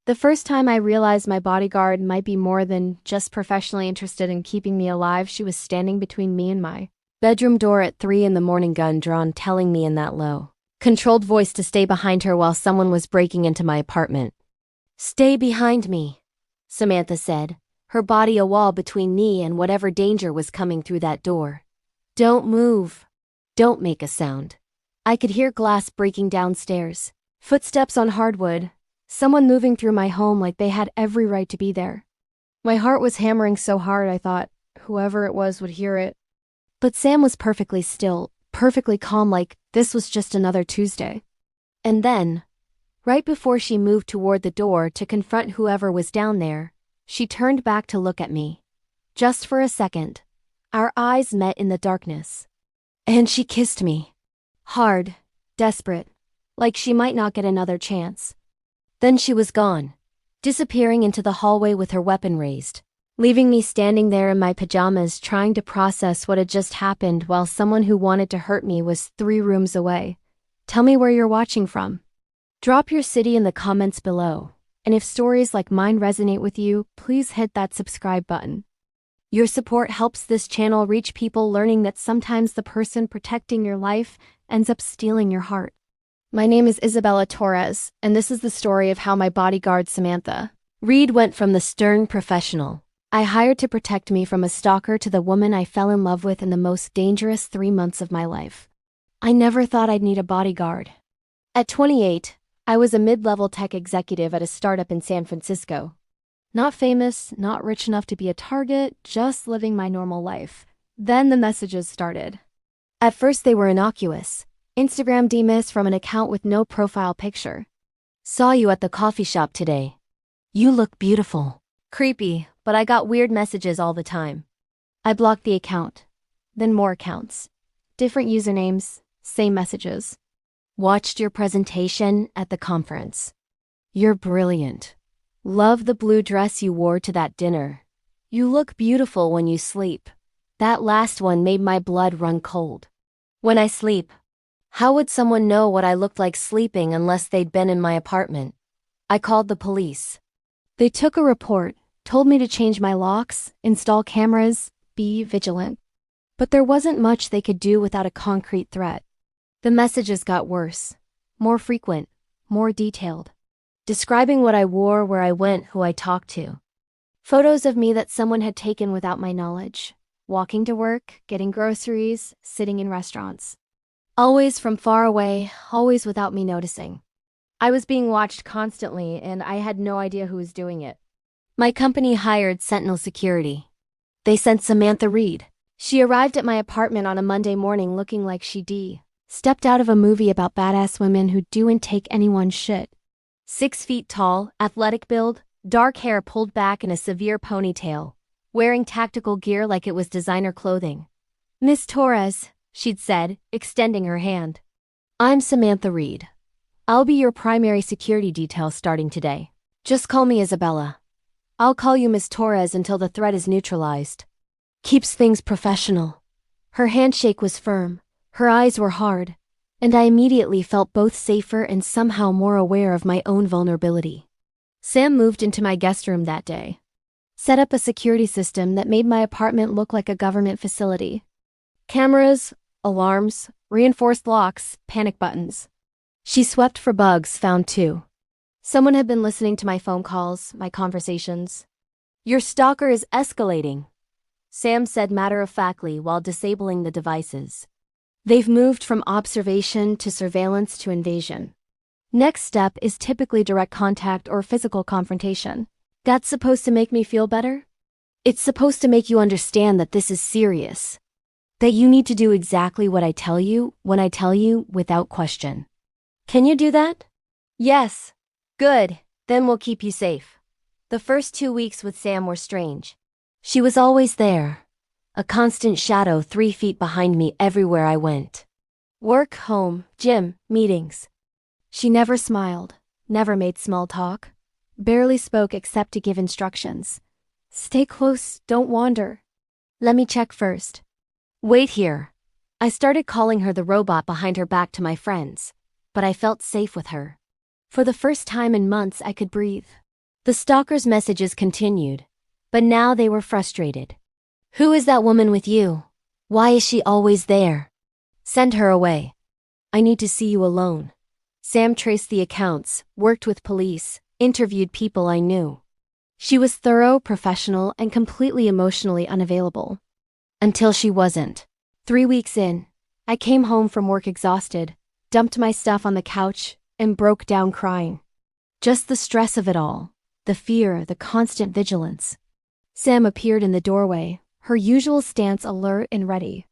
The first time I realized my bodyguard might be more than just professionally interested in keeping me alive, she was standing between me and my bedroom door at 3 in the morning, gun drawn, telling me in that low, controlled voice to stay behind her while someone was breaking into my apartment. "Stay behind me," Samantha said, her body a wall between me and whatever danger was coming through that door. "Don't move. Don't make a sound." I could hear glass breaking downstairs, footsteps on hardwood, someone moving through my home like they had every right to be there. My heart was hammering so hard I thought whoever it was would hear it. But Sam was perfectly still, perfectly calm, like this was just another Tuesday. And then, right before she moved toward the door to confront whoever was down there, she turned back to look at me. Just for a second, our eyes met in the darkness. And she kissed me. Hard, desperate, like she might not get another chance. Then she was gone, disappearing into the hallway with her weapon raised, leaving me standing there in my pajamas trying to process what had just happened while someone who wanted to hurt me was 3 rooms away. Tell me where you're watching from. Drop your city in the comments below, and if stories like mine resonate with you, please hit that subscribe button. Your support helps this channel reach people learning that sometimes the person protecting your life ends up stealing your heart. My name is Isabella Torres, and this is the story of how my bodyguard Samantha Reed went from the stern professional I hired to protect me from a stalker to the woman I fell in love with in the most dangerous 3 months of my life. I never thought I'd need a bodyguard. At 28, I was a mid-level tech executive at a startup in San Francisco. Not famous, not rich enough to be a target, just living my normal life. Then the messages started. At first they were innocuous. Instagram DMs from an account with no profile picture. "Saw you at the coffee shop today. You look beautiful." Creepy, but I got weird messages all the time. I blocked the account. Then more accounts. Different usernames, same messages. "Watched your presentation at the conference. You're brilliant. Love the blue dress you wore to that dinner. You look beautiful when you sleep." That last one made my blood run cold. When I sleep, how would someone know what I looked like sleeping unless they'd been in my apartment? I called the police. They took a report, told me to change my locks, install cameras, be vigilant. But there wasn't much they could do without a concrete threat. The messages got worse, more frequent, more detailed, describing what I wore, where I went, who I talked to. Photos of me that someone had taken without my knowledge, walking to work, getting groceries, sitting in restaurants. Always from far away, always without me noticing. I was being watched constantly, and I had no idea who was doing it. My company hired Sentinel Security. They sent Samantha Reed. She arrived at my apartment on a Monday morning looking like she stepped out of a movie about badass women who do and take anyone's shit. 6 feet tall, athletic build, dark hair pulled back in a severe ponytail, wearing tactical gear like it was designer clothing. "Miss Torres," she'd said, extending her hand. "I'm Samantha Reed. I'll be your primary security detail starting today. Just call me Isabella. I'll call you Miss Torres until the threat is neutralized." Keeps things professional. Her handshake was firm, her eyes were hard, and I immediately felt both safer and somehow more aware of my own vulnerability. Sam moved into my guest room that day. Set up a security system that made my apartment look like a government facility. Cameras, alarms, reinforced locks, panic buttons. She swept for bugs, found 2. Someone had been listening to my phone calls, my conversations. "Your stalker is escalating," Sam said matter-of-factly while disabling the devices. "They've moved from observation to surveillance to invasion. Next step is typically direct contact or physical confrontation. That's supposed to make me feel better? It's supposed to make you understand that this is serious. That you need to do exactly what I tell you when I tell you without question. Can you do that?" "Yes." "Good, then we'll keep you safe." The first 2 weeks with Sam were strange. She was always there, a constant shadow 3 feet behind me everywhere I went. Work, home, gym, meetings. She never smiled, never made small talk, barely spoke except to give instructions. "Stay close, don't wander. Let me check first. Wait here." I started calling her the robot behind her back to my friends, but I felt safe with her. For the first time in months, I could breathe. The stalker's messages continued, but now they were frustrated. Who is that woman with you? Why is she always there? Send her away. I need to see you alone. Sam traced the accounts, worked with police, interviewed people I knew. She was thorough, professional, and completely emotionally unavailable. Until she wasn't. 3 weeks in, I came home from work exhausted, dumped my stuff on the couch, and broke down crying. Just the stress of it all, the fear, the constant vigilance. Sam appeared in the doorway, her usual stance alert and ready.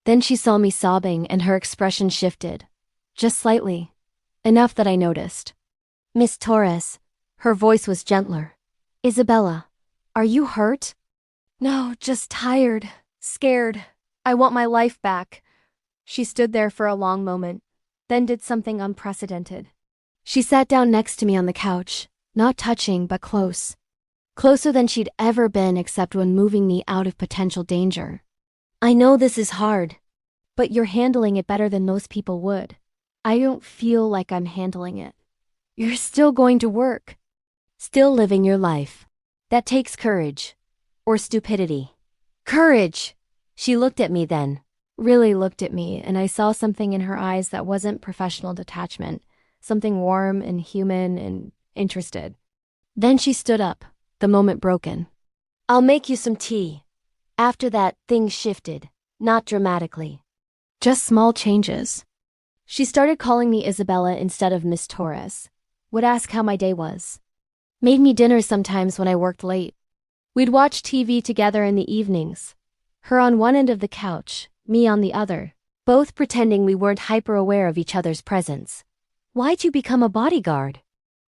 Then she saw me sobbing and her expression shifted. Just slightly. Enough that I noticed. Miss Torres. Her voice was gentler. Isabella, are you hurt? No, just tired, scared. I want my life back. She stood there for a long moment, then did something unprecedented. She sat down next to me on the couch, not touching but close. Closer than she'd ever been except when moving me out of potential danger. I know this is hard, but you're handling it better than most people would. I don't feel like I'm handling it. You're still going to work. Still living your life. That takes courage. Or stupidity. Courage! She looked at me then. Really looked at me, and I saw something in her eyes that wasn't professional detachment. Something warm and human and interested. Then she stood up, the moment broken. I'll make you some tea. After that, things shifted. Not dramatically. Just small changes. She started calling me Isabella instead of Miss Torres. Would ask how my day was. Made me dinner sometimes when I worked late. We'd watch TV together in the evenings. Her on one end of the couch, me on the other, both pretending we weren't hyper-aware of each other's presence. Why'd you become a bodyguard?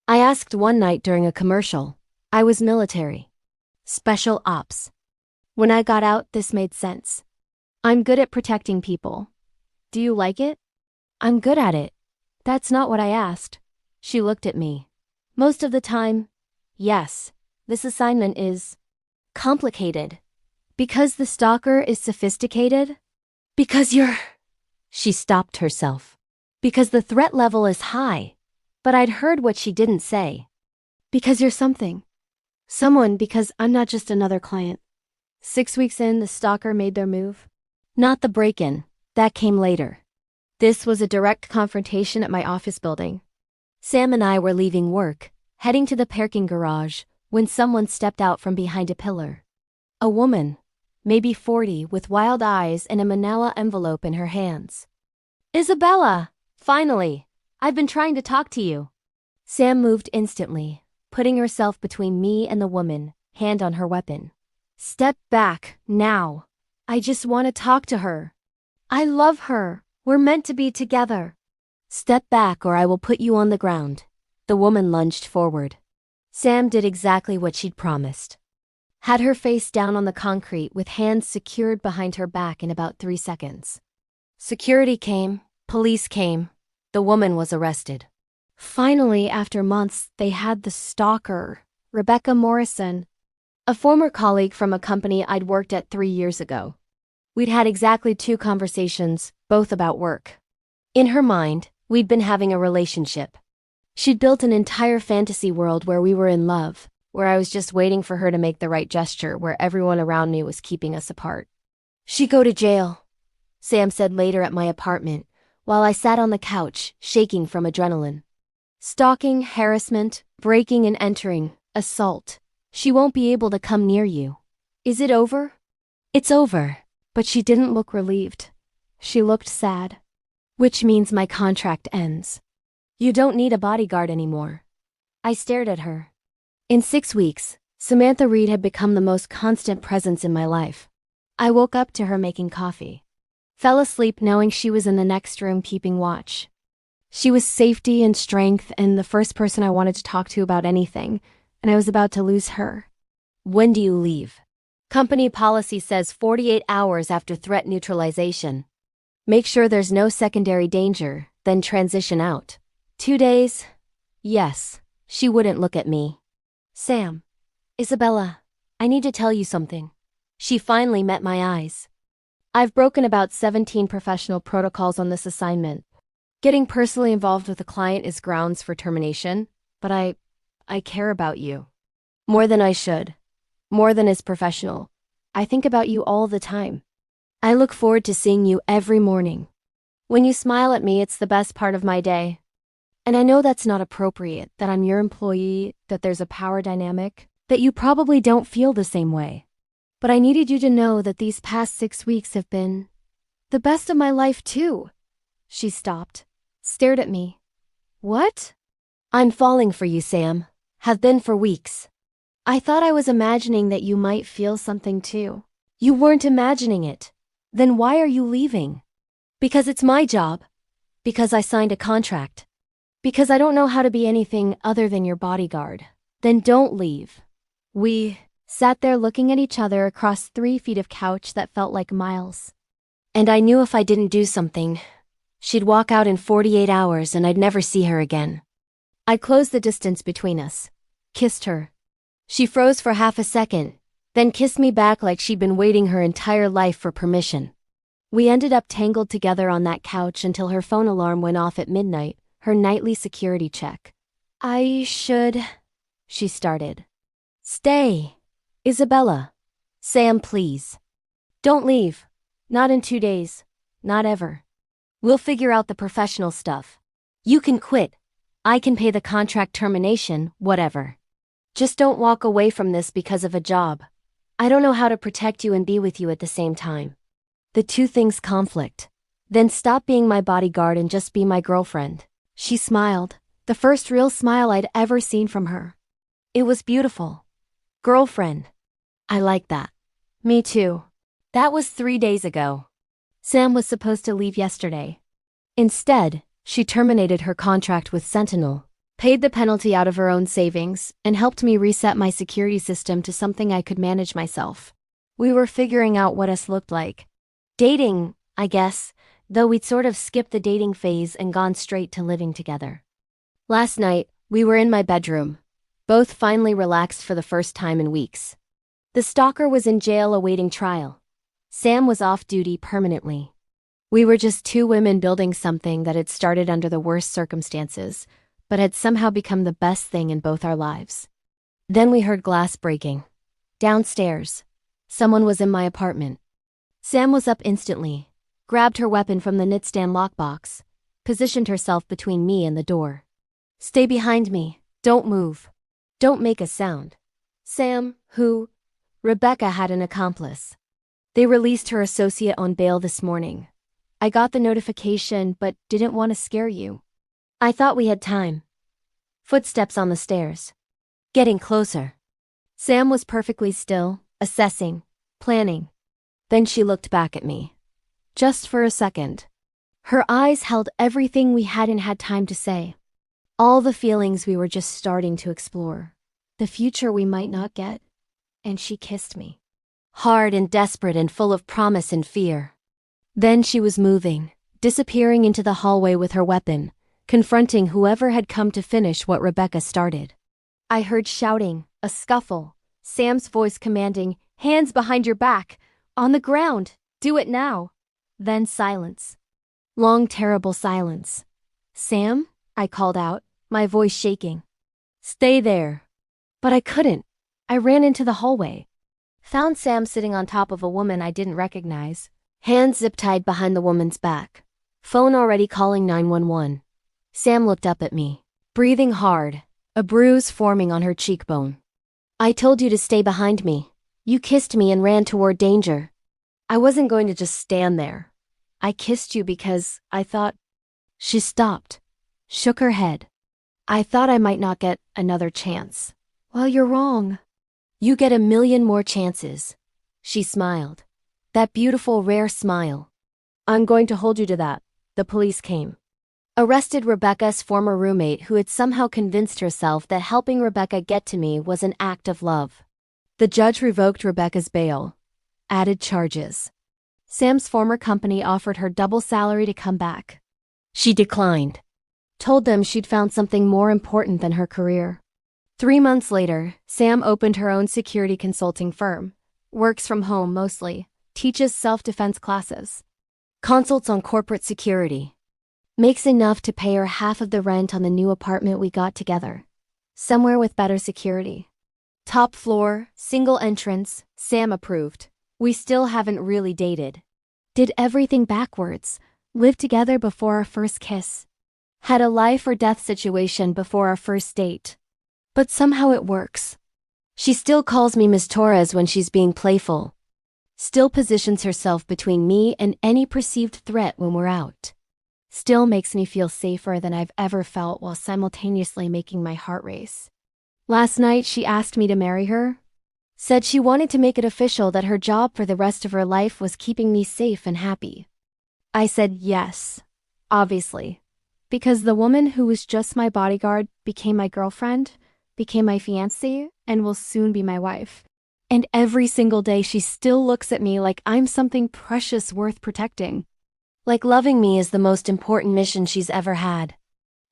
I asked one night during a commercial. I was military. Special ops. When I got out, this made sense. I'm good at protecting people. Do you like it? I'm good at it. That's not what I asked. She looked at me. Most of the time, yes, this assignment is complicated. Because the stalker is sophisticated? Because you're... She stopped herself. Because the threat level is high. But I'd heard what she didn't say. Because you're something. Someone, because I'm not just another client. 6 weeks in, the stalker made their move. Not the break-in. That came later. This was a direct confrontation at my office building. Sam and I were leaving work, heading to the parking garage, when someone stepped out from behind a pillar. A woman, maybe 40, with wild eyes and a manila envelope in her hands. Isabella! Finally! I've been trying to talk to you. Sam moved instantly, putting herself between me and the woman, hand on her weapon. Step back, now. I just want to talk to her. I love her. We're meant to be together. Step back or I will put you on the ground. The woman lunged forward. Sam did exactly what she'd promised. Had her face down on the concrete with hands secured behind her back in about 3 seconds. Security came, police came, the woman was arrested. Finally, after months, they had the stalker, Rebecca Morrison, a former colleague from a company I'd worked at 3 years ago. We'd had exactly 2 conversations, both about work. In her mind, we'd been having a relationship. She'd built an entire fantasy world where we were in love, where I was just waiting for her to make the right gesture, where everyone around me was keeping us apart. She'd go to jail, Sam said later at my apartment, while I sat on the couch, shaking from adrenaline. Stalking, harassment, breaking and entering, assault. She won't be able to come near you. Is it over? It's over. But she didn't look relieved. She looked sad. Which means my contract ends. You don't need a bodyguard anymore. I stared at her. In 6 weeks, Samantha Reed had become the most constant presence in my life. I woke up to her making coffee. Fell asleep knowing she was in the next room keeping watch. She was safety and strength and the first person I wanted to talk to about anything, and I was about to lose her. When do you leave? Company policy says 48 hours after threat neutralization. Make sure there's no secondary danger, then transition out. 2 days? Yes. She wouldn't look at me. Sam. Isabella. I need to tell you something. She finally met my eyes. I've broken about 17 professional protocols on this assignment. Getting personally involved with a client is grounds for termination, but I care about you. More than I should. More than is professional. I think about you all the time. I look forward to seeing you every morning. When you smile at me, it's the best part of my day. And I know that's not appropriate, that I'm your employee, that there's a power dynamic, that you probably don't feel the same way. But I needed you to know that these past 6 weeks have been the best of my life too. She stopped, stared at me. What? I'm falling for you, Sam. Have been for weeks. I thought I was imagining that you might feel something too. You weren't imagining it. Then why are you leaving? Because it's my job. Because I signed a contract. Because I don't know how to be anything other than your bodyguard. Then don't leave. We sat there looking at each other across 3 feet of couch that felt like miles. And I knew if I didn't do something, she'd walk out in 48 hours and I'd never see her again. I closed the distance between us, kissed her. She froze for half a second, then kissed me back like she'd been waiting her entire life for permission. We ended up tangled together on that couch until her phone alarm went off at midnight, her nightly security check. She started. Stay. Isabella. Sam, please. Don't leave. Not in 2 days. Not ever. We'll figure out the professional stuff. You can quit. I can pay the contract termination, whatever. Just don't walk away from this because of a job. I don't know how to protect you and be with you at the same time. The two things conflict. Then stop being my bodyguard and just be my girlfriend. She smiled, the first real smile I'd ever seen from her. It was beautiful. Girlfriend. I like that. Me too. That was 3 days ago. Sam was supposed to leave yesterday. Instead, she terminated her contract with Sentinel, paid the penalty out of her own savings, and helped me reset my security system to something I could manage myself. We were figuring out what us looked like. Dating, I guess, though we'd sort of skipped the dating phase and gone straight to living together. Last night, we were in my bedroom, both finally relaxed for the first time in weeks. The stalker was in jail awaiting trial. Sam was off duty permanently. We were just two women building something that had started under the worst circumstances, but had somehow become the best thing in both our lives. Then we heard glass breaking. Downstairs. Someone was in my apartment. Sam was up instantly, grabbed her weapon from the nightstand lockbox, positioned herself between me and the door. Stay behind me. Don't move. Don't make a sound. Sam, Rebecca had an accomplice. They released her associate on bail this morning. I got the notification but didn't want to scare you. I thought we had time. Footsteps on the stairs. Getting closer. Sam was perfectly still, assessing, planning. Then she looked back at me. Just for a second. Her eyes held everything we hadn't had time to say. All the feelings we were just starting to explore. The future we might not get. And she kissed me. Hard and desperate and full of promise and fear. Then she was moving, disappearing into the hallway with her weapon, confronting whoever had come to finish what Rebecca started. I heard shouting, a scuffle, Sam's voice commanding, hands behind your back, on the ground, do it now. Then silence. Long, terrible silence. Sam? I called out, my voice shaking. Stay there. But I couldn't. I ran into the hallway. Found Sam sitting on top of a woman I didn't recognize. Hands zip-tied behind the woman's back. Phone already calling 911. Sam looked up at me, breathing hard, a bruise forming on her cheekbone. I told you to stay behind me. You kissed me and ran toward danger. I wasn't going to just stand there. I kissed you because I thought... She stopped, shook her head. I thought I might not get another chance. Well, you're wrong. You get 1,000,000 more chances. She smiled. That beautiful, rare smile. I'm going to hold you to that. The police came. Arrested Rebecca's former roommate who had somehow convinced herself that helping Rebecca get to me was an act of love. The judge revoked Rebecca's bail. Added charges. Sam's former company offered her double salary to come back. She declined. Told them she'd found something more important than her career. 3 months later, Sam opened her own security consulting firm. Works from home mostly. Teaches self-defense classes. Consults on corporate security. Makes enough to pay her half of the rent on the new apartment we got together. Somewhere with better security. Top floor, single entrance, Sam approved. We still haven't really dated. Did everything backwards. Lived together before our first kiss. Had a life or death situation before our first date. But somehow it works. She still calls me Miss Torres when she's being playful. Still positions herself between me and any perceived threat when we're out. Still makes me feel safer than I've ever felt while simultaneously making my heart race. Last night she asked me to marry her. Said she wanted to make it official that her job for the rest of her life was keeping me safe and happy. I said yes, obviously, because the woman who was just my bodyguard became my girlfriend, became my fiancée, and will soon be my wife. And every single day she still looks at me like I'm something precious worth protecting. Like loving me is the most important mission she's ever had.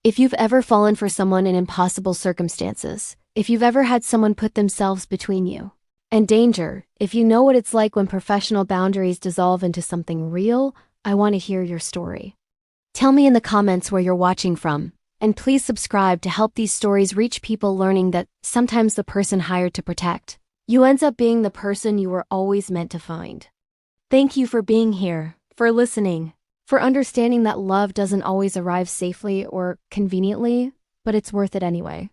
If you've ever fallen for someone in impossible circumstances, if you've ever had someone put themselves between you and danger, if you know what it's like when professional boundaries dissolve into something real, I want to hear your story. Tell me in the comments where you're watching from, and please subscribe to help these stories reach people learning that sometimes the person hired to protect you ends up being the person you were always meant to find. Thank you for being here, for listening, for understanding that love doesn't always arrive safely or conveniently, but it's worth it anyway.